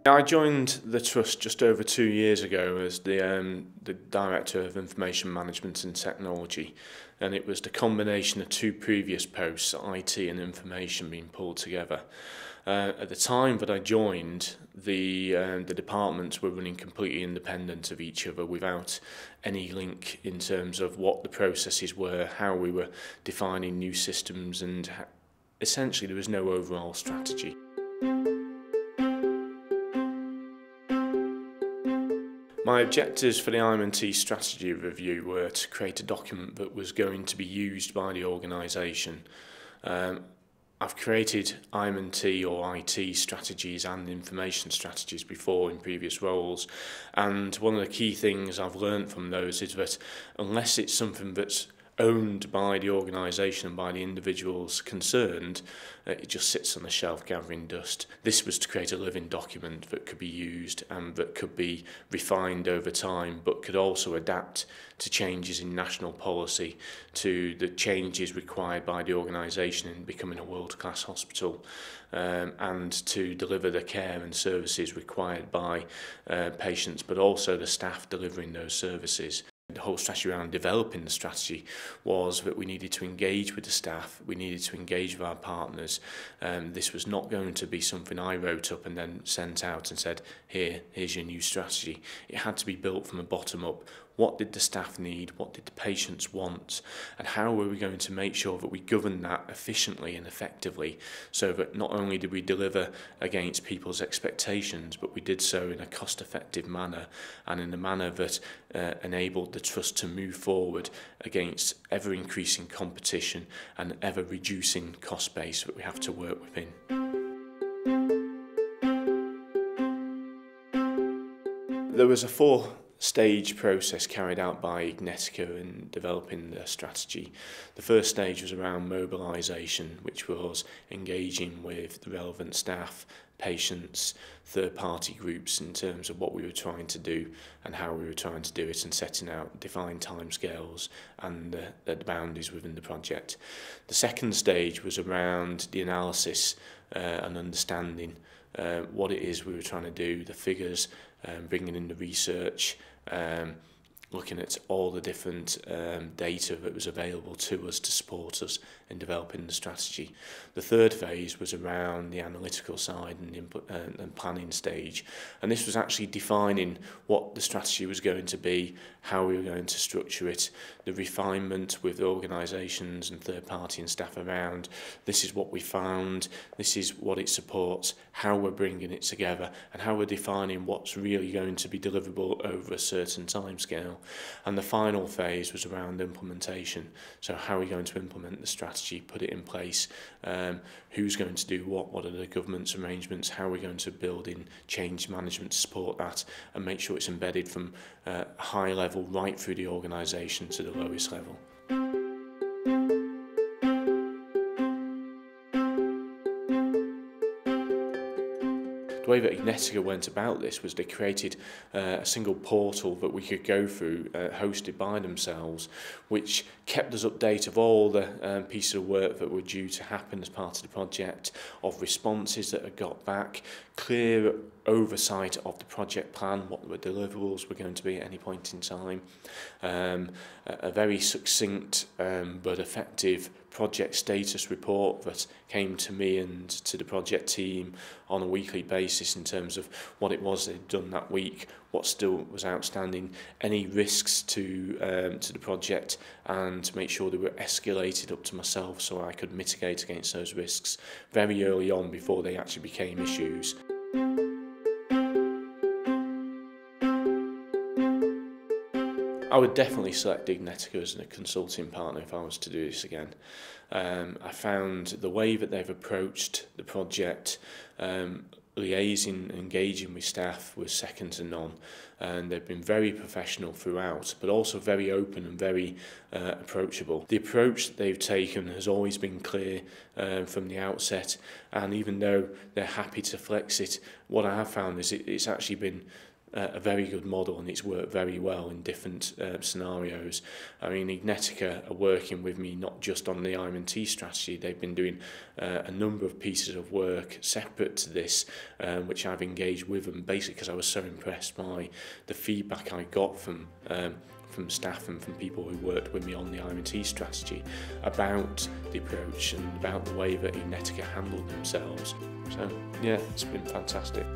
I joined the Trust just over 2 years ago as the Director of Information Management and Technology, and it was the combination of two previous posts, IT and information, being pulled together. At the time that I joined, the departments were running completely independent of each other without any link in terms of what the processes were, how we were defining new systems, and essentially there was no overall strategy. My objectives for the IM&T Strategy Review were to create a document that was going to be used by the organisation. I've created IM&T or IT strategies and information strategies before in previous roles, and one of the key things I've learned from those is that unless it's something that's owned by the organisation and by the individuals concerned, it just sits on the shelf gathering dust. This was to create a living document that could be used and that could be refined over time, but could also adapt to changes in national policy, to the changes required by the organisation in becoming a world-class hospital, and to deliver the care and services required by patients, but also the staff delivering those services. The whole strategy around developing the strategy was that we needed to engage with the staff, we needed to engage with our partners. This was not going to be something I wrote up and then sent out and said, here's your new strategy. It had to be built from the bottom up. What did the staff need? What did the patients want? And how were we going to make sure that we governed that efficiently and effectively, so that not only did we deliver against people's expectations, but we did so in a cost-effective manner and in a manner that enabled the Trust to move forward against ever-increasing competition and ever-reducing cost base that we have to work within. There was a four-stage process carried out by Ignetica in developing the strategy. The first stage was around mobilisation, which was engaging with the relevant staff, patients, third-party groups in terms of what we were trying to do and how we were trying to do it, and setting out defined timescales and the boundaries within the project. The second stage was around the analysis and understanding what it is we were trying to do, the figures, bringing in the research, looking at all the different data that was available to us to support us in developing the strategy. The third phase was around the analytical side and planning stage, and this was actually defining what the strategy was going to be, how we were going to structure it, the refinement with organisations and third party and staff around this is what we found, this is what it supports, how we're bringing it together, and how we're defining what's really going to be deliverable over a certain timescale. And the final phase was around implementation. So how are we going to implement the strategy, put it in place, who's going to do what are the government's arrangements, how are we going to build in change management to support that and make sure it's embedded from high level right through the organisation to the lowest level. The way that Ignetica went about this was they created a single portal that we could go through, hosted by themselves, which kept us updated of all the pieces of work that were due to happen as part of the project, of responses that had got back, clear oversight of the project plan, what the deliverables were going to be at any point in time, a very succinct but effective project status report that came to me and to the project team on a weekly basis in terms of what it was they'd done that week, what still was outstanding, any risks to the project, and to make sure they were escalated up to myself so I could mitigate against those risks very early on before they actually became issues. I would definitely select Ignetica as a consulting partner if I was to do this again. I found the way that they've approached the project, liaising, engaging with staff, was second to none. And they've been very professional throughout, but also very open and very approachable. The approach that they've taken has always been clear from the outset, and even though they're happy to flex it, what I have found is it's actually been a very good model, and it's worked very well in different scenarios. I mean, Ignetica are working with me not just on the IM&T strategy. They've been doing a number of pieces of work separate to this, which I've engaged with them, basically because I was so impressed by the feedback I got from staff and from people who worked with me on the IM&T strategy about the approach and about the way that Ignetica handled themselves. So yeah, it's been fantastic.